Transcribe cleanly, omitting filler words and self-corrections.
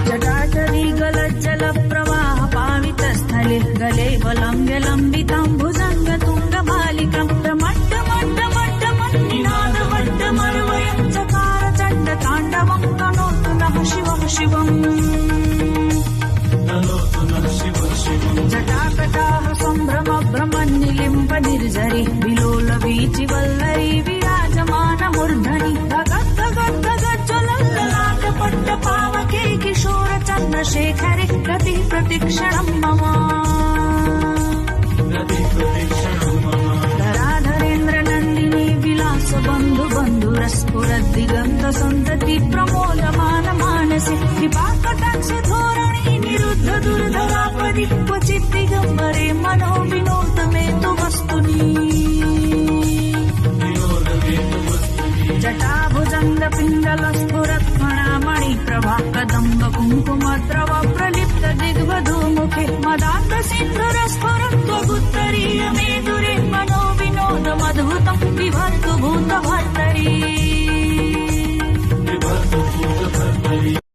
जटाटवी गलज्जल प्रवाह पावितस्थले गले वलम्ब्य लम्बिताम्बुजङ्ग तुङ्गबालिकां निनाद वड्डमर्वय चकार चण्ड ताण्डवं तनोतु नः शिवः शिवम् जटाकटाः सम्भ्रम भ्रमन्निलिम्ब निर्झरि विलोल वीचि वल्लरी विराजमान मूर्धनि धगद्धगद्धगज्ज्वलल्ललाट पट्ट पावके किशोर चन्द्रशेखरे रतिः प्रतिक्षणं मम धराधरेन्द्र नन्दिनी विलास बन्धु बन्धुरस्फुरद्दिगन्त सन्तति प्रमोदमान मानसे कृपाकटाक्ष धोरणी निरुद्ध दुर्धरापदि क्वचित् दिगम्बरे मनो विनोद मे तु वस्तुनि जटाभुजङ्ग पिङ्गल स्फुरत्फणामणि प्रभा कदम्ब कुङ्कुमद्रव प्रलिप्त दिग्वधूमुख